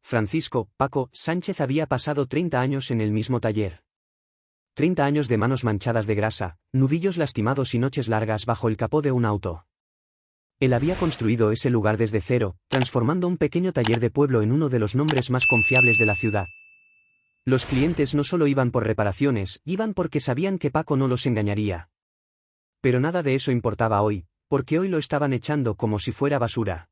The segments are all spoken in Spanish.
Francisco Paco Sánchez había pasado 30 años en el mismo taller. 30 años de manos manchadas de grasa, nudillos lastimados y noches largas bajo el capó de un auto. Él había construido ese lugar desde cero, transformando un pequeño taller de pueblo en uno de los nombres más confiables de la ciudad. Los clientes no solo iban por reparaciones, iban porque sabían que Paco no los engañaría. Pero nada de eso importaba hoy, porque hoy lo estaban echando como si fuera basura.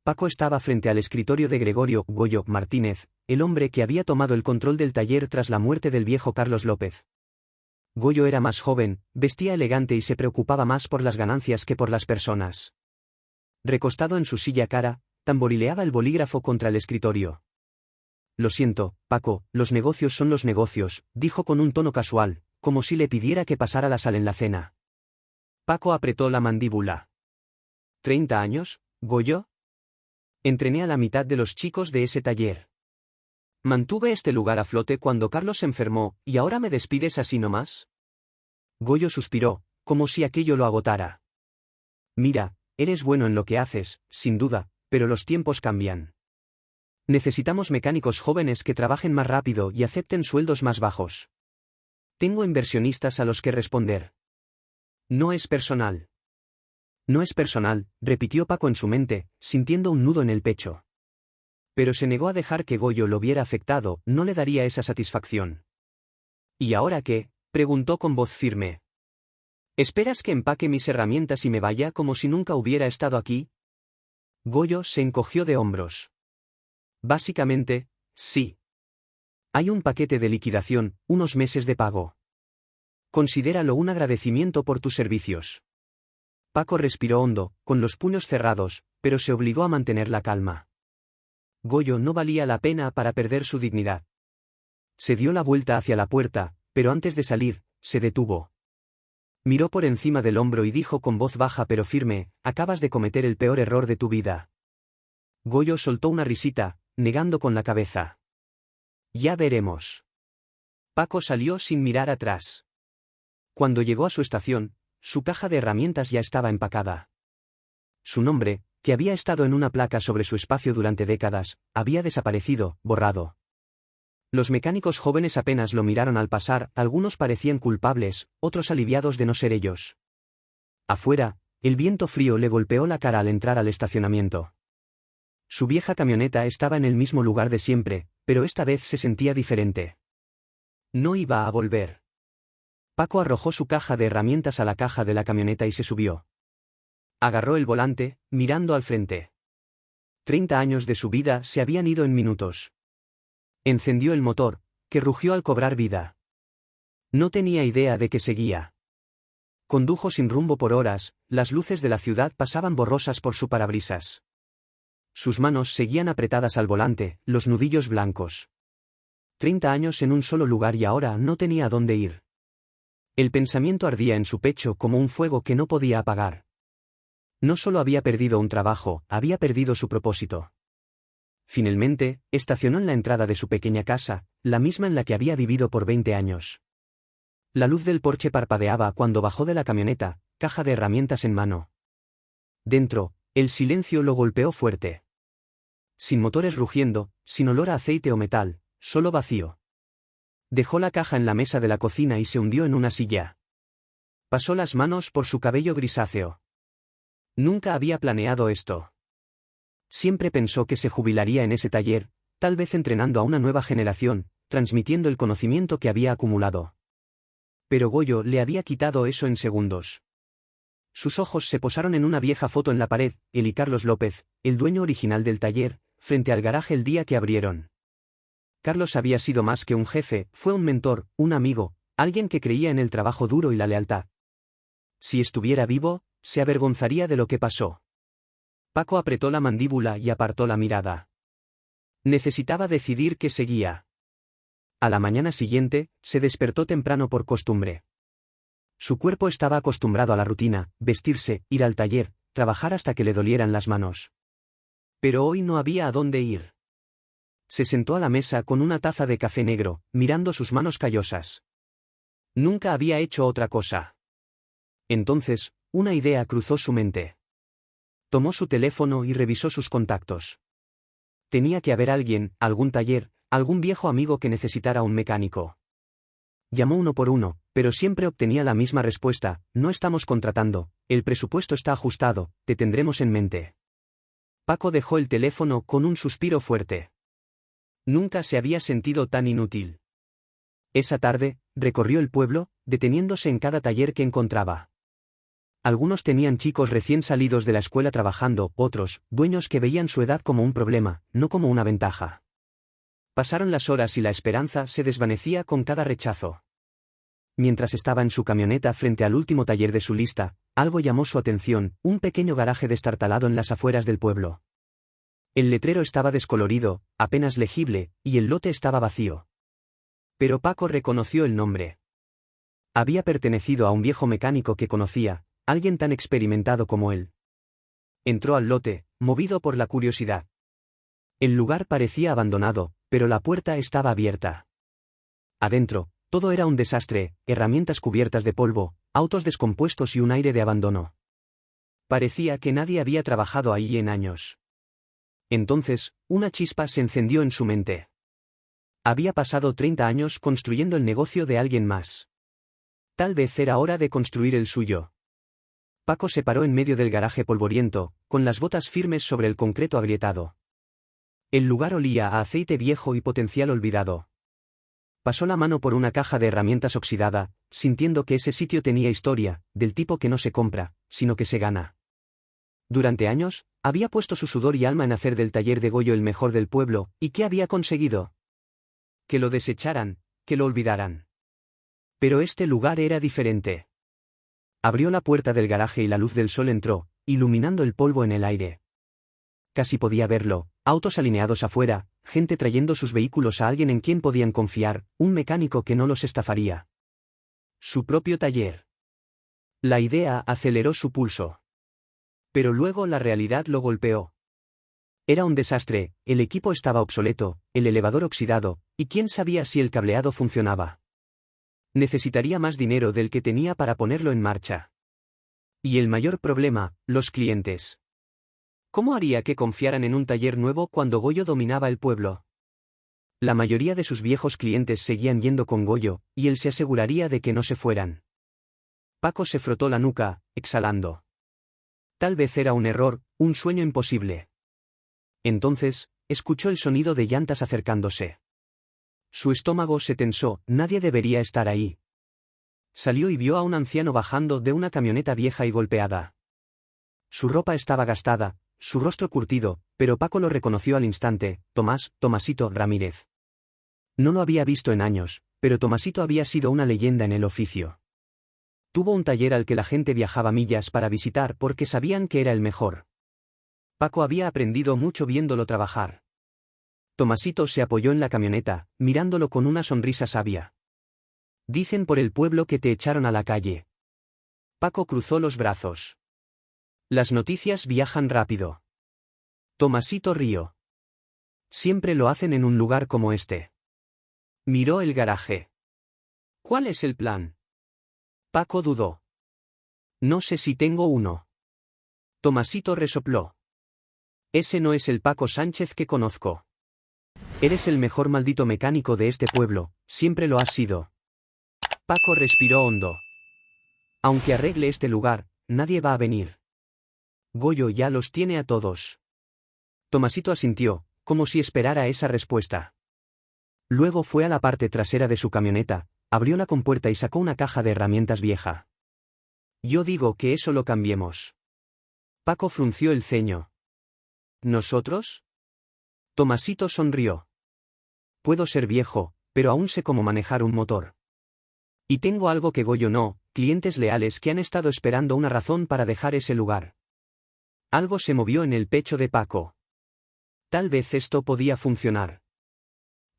Paco estaba frente al escritorio de Gregorio Goyo Martínez, el hombre que había tomado el control del taller tras la muerte del viejo Carlos López. Goyo era más joven, vestía elegante y se preocupaba más por las ganancias que por las personas. Recostado en su silla cara, tamborileaba el bolígrafo contra el escritorio. Lo siento, Paco, los negocios son los negocios, dijo con un tono casual, como si le pidiera que pasara la sal en la cena. Paco apretó la mandíbula. ¿30 años, Goyo? Entrené a la mitad de los chicos de ese taller. Mantuve este lugar a flote cuando Carlos se enfermó, ¿y ahora me despides así nomás? Goyo suspiró, como si aquello lo agotara. Mira, eres bueno en lo que haces, sin duda, pero los tiempos cambian. Necesitamos mecánicos jóvenes que trabajen más rápido y acepten sueldos más bajos. Tengo inversionistas a los que responder. No es personal. No es personal, repitió Paco en su mente, sintiendo un nudo en el pecho. Pero se negó a dejar que Goyo lo viera afectado, no le daría esa satisfacción. ¿Y ahora qué?, preguntó con voz firme. ¿Esperas que empaque mis herramientas y me vaya como si nunca hubiera estado aquí? Goyo se encogió de hombros. Básicamente, sí. Hay un paquete de liquidación, unos meses de pago. Considéralo un agradecimiento por tus servicios. Paco respiró hondo, con los puños cerrados, pero se obligó a mantener la calma. Goyo no valía la pena para perder su dignidad. Se dio la vuelta hacia la puerta, pero antes de salir, se detuvo. Miró por encima del hombro y dijo con voz baja pero firme, acabas de cometer el peor error de tu vida. Goyo soltó una risita, negando con la cabeza. Ya veremos. Paco salió sin mirar atrás. Cuando llegó a su estación, su caja de herramientas ya estaba empacada. Su nombre, que había estado en una placa sobre su espacio durante décadas, había desaparecido, borrado. Los mecánicos jóvenes apenas lo miraron al pasar, algunos parecían culpables, otros aliviados de no ser ellos. Afuera, el viento frío le golpeó la cara al entrar al estacionamiento. Su vieja camioneta estaba en el mismo lugar de siempre, pero esta vez se sentía diferente. No iba a volver. Paco arrojó su caja de herramientas a la caja de la camioneta y se subió. Agarró el volante, mirando al frente. 30 años de su vida se habían ido en minutos. Encendió el motor, que rugió al cobrar vida. No tenía idea de que seguía. Condujo sin rumbo por horas, las luces de la ciudad pasaban borrosas por su parabrisas. Sus manos seguían apretadas al volante, los nudillos blancos. 30 años en un solo lugar y ahora no tenía a dónde ir. El pensamiento ardía en su pecho como un fuego que no podía apagar. No solo había perdido un trabajo, había perdido su propósito. Finalmente, estacionó en la entrada de su pequeña casa, la misma en la que había vivido por 20 años. La luz del porche parpadeaba cuando bajó de la camioneta, caja de herramientas en mano. Dentro, el silencio lo golpeó fuerte. Sin motores rugiendo, sin olor a aceite o metal, solo vacío. Dejó la caja en la mesa de la cocina y se hundió en una silla. Pasó las manos por su cabello grisáceo. Nunca había planeado esto. Siempre pensó que se jubilaría en ese taller, tal vez entrenando a una nueva generación, transmitiendo el conocimiento que había acumulado. Pero Goyo le había quitado eso en segundos. Sus ojos se posaron en una vieja foto en la pared, él y Carlos López, el dueño original del taller, frente al garaje el día que abrieron. Carlos había sido más que un jefe, fue un mentor, un amigo, alguien que creía en el trabajo duro y la lealtad. Si estuviera vivo, se avergonzaría de lo que pasó. Paco apretó la mandíbula y apartó la mirada. Necesitaba decidir qué seguía. A la mañana siguiente, se despertó temprano por costumbre. Su cuerpo estaba acostumbrado a la rutina, vestirse, ir al taller, trabajar hasta que le dolieran las manos. Pero hoy no había a dónde ir. Se sentó a la mesa con una taza de café negro, mirando sus manos callosas. Nunca había hecho otra cosa. Entonces, una idea cruzó su mente. Tomó su teléfono y revisó sus contactos. Tenía que haber alguien, algún taller, algún viejo amigo que necesitara un mecánico. Llamó uno por uno, pero siempre obtenía la misma respuesta: no estamos contratando, el presupuesto está ajustado, te tendremos en mente. Paco dejó el teléfono con un suspiro fuerte. Nunca se había sentido tan inútil. Esa tarde, recorrió el pueblo, deteniéndose en cada taller que encontraba. Algunos tenían chicos recién salidos de la escuela trabajando, otros, dueños que veían su edad como un problema, no como una ventaja. Pasaron las horas y la esperanza se desvanecía con cada rechazo. Mientras estaba en su camioneta frente al último taller de su lista, algo llamó su atención: un pequeño garaje destartalado en las afueras del pueblo. El letrero estaba descolorido, apenas legible, y el lote estaba vacío. Pero Paco reconoció el nombre. Había pertenecido a un viejo mecánico que conocía, alguien tan experimentado como él. Entró al lote, movido por la curiosidad. El lugar parecía abandonado, pero la puerta estaba abierta. Adentro, todo era un desastre: herramientas cubiertas de polvo, autos descompuestos y un aire de abandono. Parecía que nadie había trabajado ahí en años. Entonces, una chispa se encendió en su mente. Había pasado 30 años construyendo el negocio de alguien más. Tal vez era hora de construir el suyo. Paco se paró en medio del garaje polvoriento, con las botas firmes sobre el concreto agrietado. El lugar olía a aceite viejo y potencial olvidado. Pasó la mano por una caja de herramientas oxidada, sintiendo que ese sitio tenía historia, del tipo que no se compra, sino que se gana. Durante años, había puesto su sudor y alma en hacer del taller de Goyo el mejor del pueblo, ¿y qué había conseguido? Que lo desecharan, que lo olvidaran. Pero este lugar era diferente. Abrió la puerta del garaje y la luz del sol entró, iluminando el polvo en el aire. Casi podía verlo: autos alineados afuera, gente trayendo sus vehículos a alguien en quien podían confiar, un mecánico que no los estafaría. Su propio taller. La idea aceleró su pulso. Pero luego la realidad lo golpeó. Era un desastre: el equipo estaba obsoleto, el elevador oxidado, y quién sabía si el cableado funcionaba. Necesitaría más dinero del que tenía para ponerlo en marcha. Y el mayor problema: los clientes. ¿Cómo haría que confiaran en un taller nuevo cuando Goyo dominaba el pueblo? La mayoría de sus viejos clientes seguían yendo con Goyo, y él se aseguraría de que no se fueran. Paco se frotó la nuca, exhalando. Tal vez era un error, un sueño imposible. Entonces, escuchó el sonido de llantas acercándose. Su estómago se tensó: nadie debería estar ahí. Salió y vio a un anciano bajando de una camioneta vieja y golpeada. Su ropa estaba gastada, su rostro curtido, pero Paco lo reconoció al instante: Tomasito Ramírez. No lo había visto en años, pero Tomasito había sido una leyenda en el oficio. Tuvo un taller al que la gente viajaba millas para visitar porque sabían que era el mejor. Paco había aprendido mucho viéndolo trabajar. Tomasito se apoyó en la camioneta, mirándolo con una sonrisa sabia. Dicen por el pueblo que te echaron a la calle. Paco cruzó los brazos. Las noticias viajan rápido. Tomasito rió. Siempre lo hacen en un lugar como este. Miró el garaje. ¿Cuál es el plan? Paco dudó. No sé si tengo uno. Tomasito resopló. Ese no es el Paco Sánchez que conozco. Eres el mejor maldito mecánico de este pueblo, siempre lo has sido. Paco respiró hondo. Aunque arregle este lugar, nadie va a venir. Goyo ya los tiene a todos. Tomasito asintió, como si esperara esa respuesta. Luego fue a la parte trasera de su camioneta, abrió la compuerta y sacó una caja de herramientas vieja. Yo digo que eso lo cambiemos. Paco frunció el ceño. ¿Nosotros? Tomasito sonrió. Puedo ser viejo, pero aún sé cómo manejar un motor. Y tengo algo que Goyo no: clientes leales que han estado esperando una razón para dejar ese lugar. Algo se movió en el pecho de Paco. Tal vez esto podía funcionar.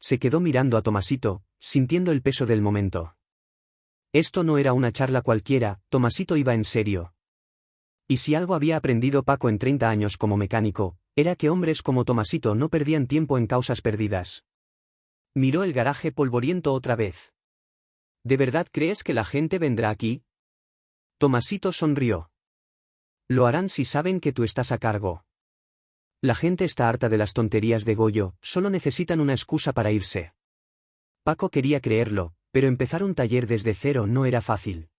Se quedó mirando a Tomasito, sintiendo el peso del momento. Esto no era una charla cualquiera, Tomasito iba en serio. Y si algo había aprendido Paco en 30 años como mecánico, era que hombres como Tomasito no perdían tiempo en causas perdidas. Miró el garaje polvoriento otra vez. ¿De verdad crees que la gente vendrá aquí? Tomasito sonrió. Lo harán si saben que tú estás a cargo. La gente está harta de las tonterías de Goyo, solo necesitan una excusa para irse. Paco quería creerlo, pero empezar un taller desde cero no era fácil.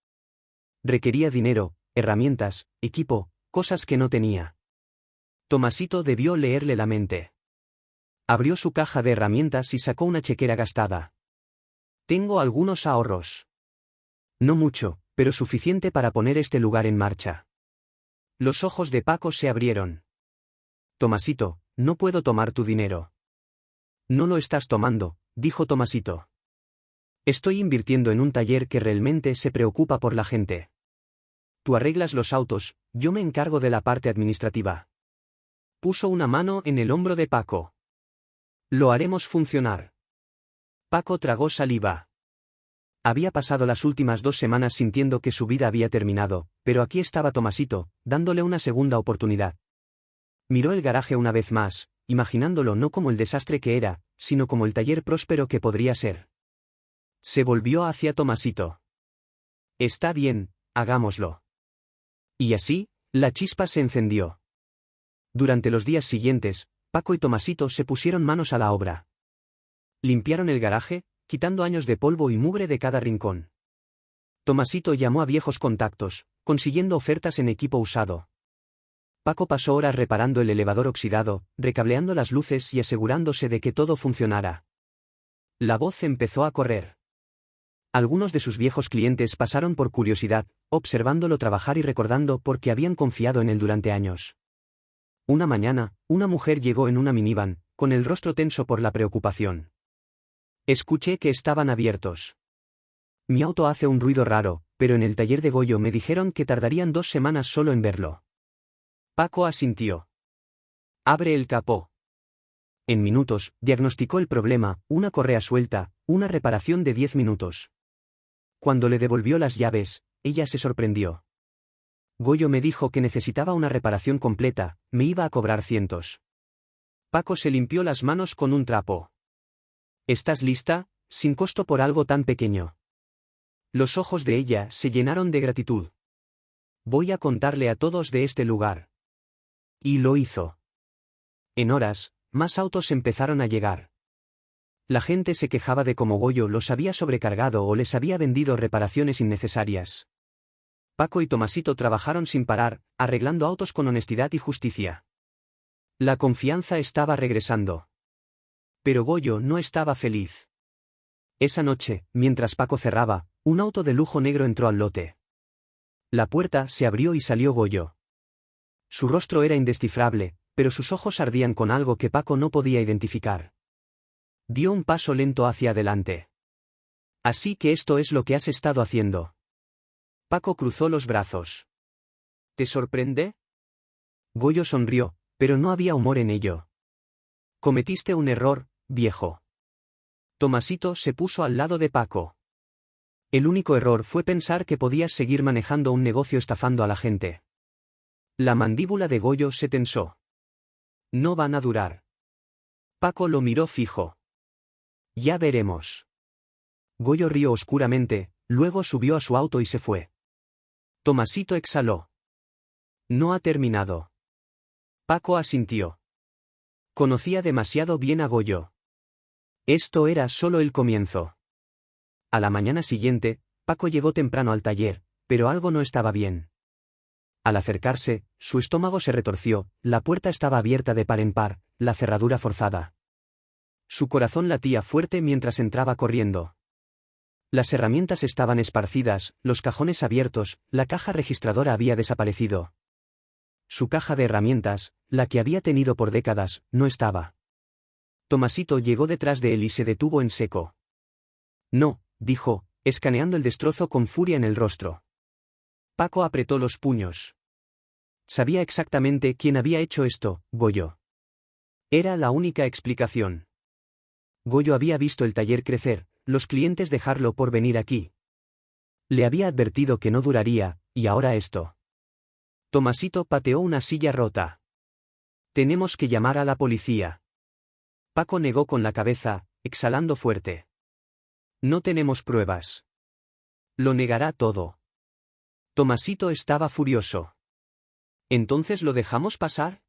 Requería dinero, herramientas, equipo, cosas que no tenía. Tomasito debió leerle la mente. Abrió su caja de herramientas y sacó una chequera gastada. Tengo algunos ahorros. No mucho, pero suficiente para poner este lugar en marcha. Los ojos de Paco se abrieron. Tomasito, no puedo tomar tu dinero. No lo estás tomando, dijo Tomasito. Estoy invirtiendo en un taller que realmente se preocupa por la gente. Tú arreglas los autos, yo me encargo de la parte administrativa. Puso una mano en el hombro de Paco. Lo haremos funcionar. Paco tragó saliva. Había pasado las últimas 2 semanas sintiendo que su vida había terminado, pero aquí estaba Tomasito, dándole una segunda oportunidad. Miró el garaje una vez más, imaginándolo no como el desastre que era, sino como el taller próspero que podría ser. Se volvió hacia Tomasito. Está bien, hagámoslo. Y así, la chispa se encendió. Durante los días siguientes, Paco y Tomasito se pusieron manos a la obra. Limpiaron el garaje, quitando años de polvo y mugre de cada rincón. Tomasito llamó a viejos contactos, consiguiendo ofertas en equipo usado. Paco pasó horas reparando el elevador oxidado, recableando las luces y asegurándose de que todo funcionara. La voz empezó a correr. Algunos de sus viejos clientes pasaron por curiosidad, observándolo trabajar y recordando por qué habían confiado en él durante años. Una mañana, una mujer llegó en una minivan, con el rostro tenso por la preocupación. Escuché que estaban abiertos. Mi auto hace un ruido raro, pero en el taller de Goyo me dijeron que tardarían 2 semanas solo en verlo. Paco asintió. Abre el capó. En minutos, diagnosticó el problema, una correa suelta, una reparación de 10 minutos. Cuando le devolvió las llaves, ella se sorprendió. Goyo me dijo que necesitaba una reparación completa, me iba a cobrar cientos. Paco se limpió las manos con un trapo. ¿Estás lista? Sin costo por algo tan pequeño. Los ojos de ella se llenaron de gratitud. Voy a contarle a todos de este lugar. Y lo hizo. En horas, más autos empezaron a llegar. La gente se quejaba de cómo Goyo los había sobrecargado o les había vendido reparaciones innecesarias. Paco y Tomasito trabajaron sin parar, arreglando autos con honestidad y justicia. La confianza estaba regresando. Pero Goyo no estaba feliz. Esa noche, mientras Paco cerraba, un auto de lujo negro entró al lote. La puerta se abrió y salió Goyo. Su rostro era indescifrable, pero sus ojos ardían con algo que Paco no podía identificar. Dio un paso lento hacia adelante. Así que esto es lo que has estado haciendo. Paco cruzó los brazos. ¿Te sorprende? Goyo sonrió, pero no había humor en ello. Cometiste un error, viejo. Tomasito se puso al lado de Paco. El único error fue pensar que podías seguir manejando un negocio estafando a la gente. La mandíbula de Goyo se tensó. No van a durar. Paco lo miró fijo. Ya veremos. Goyo rió oscuramente, luego subió a su auto y se fue. Tomasito exhaló. No ha terminado. Paco asintió. Conocía demasiado bien a Goyo. Esto era solo el comienzo. A la mañana siguiente, Paco llegó temprano al taller, pero algo no estaba bien. Al acercarse, su estómago se retorció, la puerta estaba abierta de par en par, la cerradura forzada. Su corazón latía fuerte mientras entraba corriendo. Las herramientas estaban esparcidas, los cajones abiertos, la caja registradora había desaparecido. Su caja de herramientas, la que había tenido por décadas, no estaba. Tomasito llegó detrás de él y se detuvo en seco. No, dijo, escaneando el destrozo con furia en el rostro. Paco apretó los puños. Sabía exactamente quién había hecho esto, Goyo. Era la única explicación. Goyo había visto el taller crecer, los clientes dejarlo por venir aquí. Le había advertido que no duraría, y ahora esto. Tomasito pateó una silla rota. Tenemos que llamar a la policía. Paco negó con la cabeza, exhalando fuerte. No tenemos pruebas. Lo negará todo. Tomasito estaba furioso. ¿Entonces lo dejamos pasar?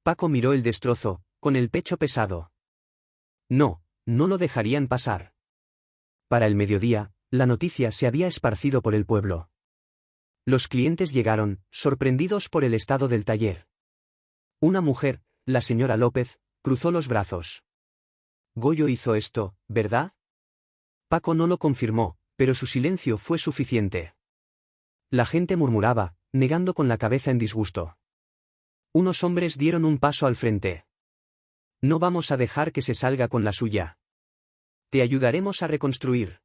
Paco miró el destrozo, con el pecho pesado. No, no lo dejarían pasar. Para el mediodía, la noticia se había esparcido por el pueblo. Los clientes llegaron, sorprendidos por el estado del taller. Una mujer, la señora López, cruzó los brazos. Goyo hizo esto, ¿verdad? Paco no lo confirmó, pero su silencio fue suficiente. La gente murmuraba, negando con la cabeza en disgusto. Unos hombres dieron un paso al frente. No vamos a dejar que se salga con la suya. Te ayudaremos a reconstruir.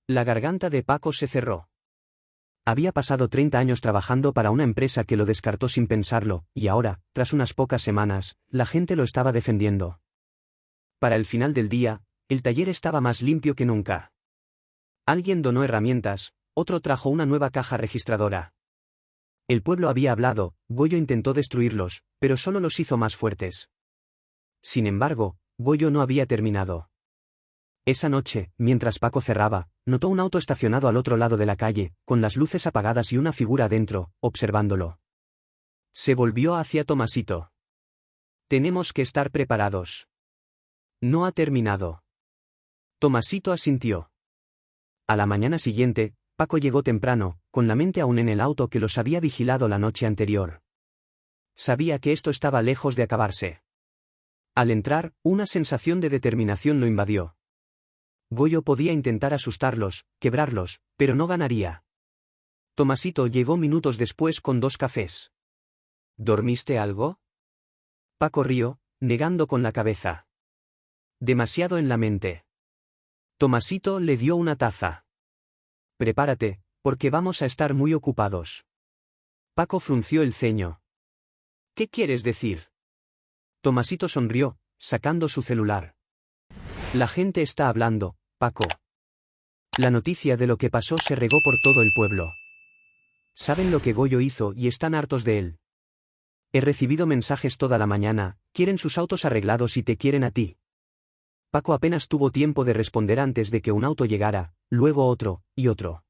La garganta de Paco se cerró. Había pasado 30 años trabajando para una empresa que lo descartó sin pensarlo, y ahora, tras unas pocas semanas, la gente lo estaba defendiendo. Para el final del día, el taller estaba más limpio que nunca. Alguien donó herramientas, otro trajo una nueva caja registradora. El pueblo había hablado, Goyo intentó destruirlos, pero solo los hizo más fuertes. Sin embargo, Goyo no había terminado. Esa noche, mientras Paco cerraba, notó un auto estacionado al otro lado de la calle, con las luces apagadas y una figura dentro, observándolo. Se volvió hacia Tomasito. Tenemos que estar preparados. No ha terminado. Tomasito asintió. A la mañana siguiente, Paco llegó temprano, con la mente aún en el auto que los había vigilado la noche anterior. Sabía que esto estaba lejos de acabarse. Al entrar, una sensación de determinación lo invadió. Goyo podía intentar asustarlos, quebrarlos, pero no ganaría. Tomasito llegó minutos después con 2 cafés. ¿Dormiste algo? Paco rió, negando con la cabeza. Demasiado en la mente. Tomasito le dio una taza. Prepárate, porque vamos a estar muy ocupados. Paco frunció el ceño. ¿Qué quieres decir? Tomasito sonrió, sacando su celular. La gente está hablando, Paco. La noticia de lo que pasó se regó por todo el pueblo. Saben lo que Goyo hizo y están hartos de él. He recibido mensajes toda la mañana, quieren sus autos arreglados y te quieren a ti. Paco apenas tuvo tiempo de responder antes de que un auto llegara, luego otro, y otro.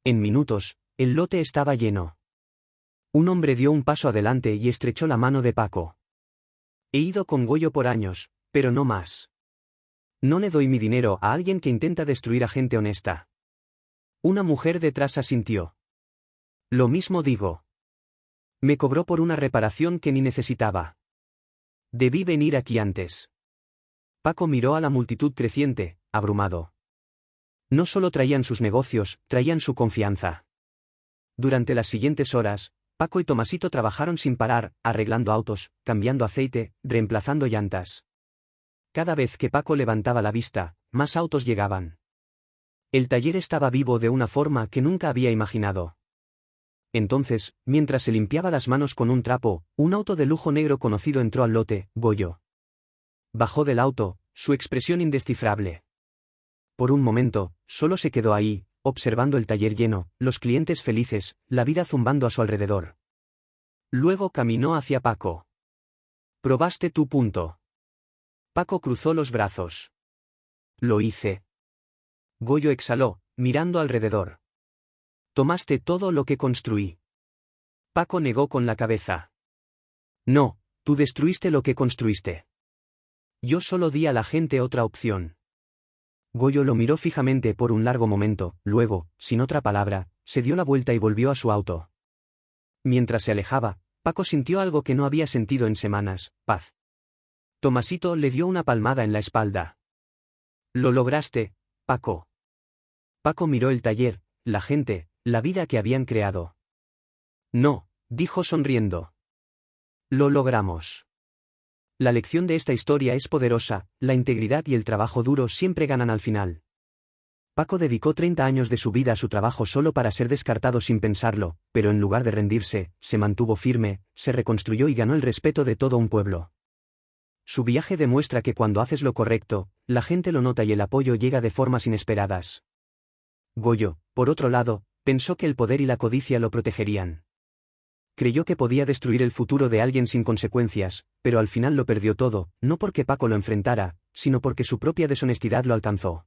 En minutos, el lote estaba lleno. Un hombre dio un paso adelante y estrechó la mano de Paco. He ido con Goyo por años, pero no más. No le doy mi dinero a alguien que intenta destruir a gente honesta. Una mujer detrás asintió. Lo mismo digo. Me cobró por una reparación que ni necesitaba. Debí venir aquí antes. Paco miró a la multitud creciente, abrumado. No solo traían sus negocios, traían su confianza. Durante las siguientes horas, Paco y Tomasito trabajaron sin parar, arreglando autos, cambiando aceite, reemplazando llantas. Cada vez que Paco levantaba la vista, más autos llegaban. El taller estaba vivo de una forma que nunca había imaginado. Entonces, mientras se limpiaba las manos con un trapo, un auto de lujo negro conocido entró al lote, Goyo. Bajó del auto, su expresión indescifrable. Por un momento, solo se quedó ahí, observando el taller lleno, los clientes felices, la vida zumbando a su alrededor. Luego caminó hacia Paco. ¿Probaste tu punto? Paco cruzó los brazos. Lo hice. Goyo exhaló, mirando alrededor. Tomaste todo lo que construí. Paco negó con la cabeza. No, tú destruiste lo que construiste. Yo solo di a la gente otra opción. Goyo lo miró fijamente por un largo momento, luego, sin otra palabra, se dio la vuelta y volvió a su auto. Mientras se alejaba, Paco sintió algo que no había sentido en semanas, paz. Tomasito le dio una palmada en la espalda. Lo lograste, Paco. Paco miró el taller, la gente, la vida que habían creado. No, dijo sonriendo. Lo logramos. La lección de esta historia es poderosa, la integridad y el trabajo duro siempre ganan al final. Paco dedicó 30 años de su vida a su trabajo solo para ser descartado sin pensarlo, pero en lugar de rendirse, se mantuvo firme, se reconstruyó y ganó el respeto de todo un pueblo. Su viaje demuestra que cuando haces lo correcto, la gente lo nota y el apoyo llega de formas inesperadas. Goyo, por otro lado, pensó que el poder y la codicia lo protegerían. Creyó que podía destruir el futuro de alguien sin consecuencias, pero al final lo perdió todo, no porque Paco lo enfrentara, sino porque su propia deshonestidad lo alcanzó.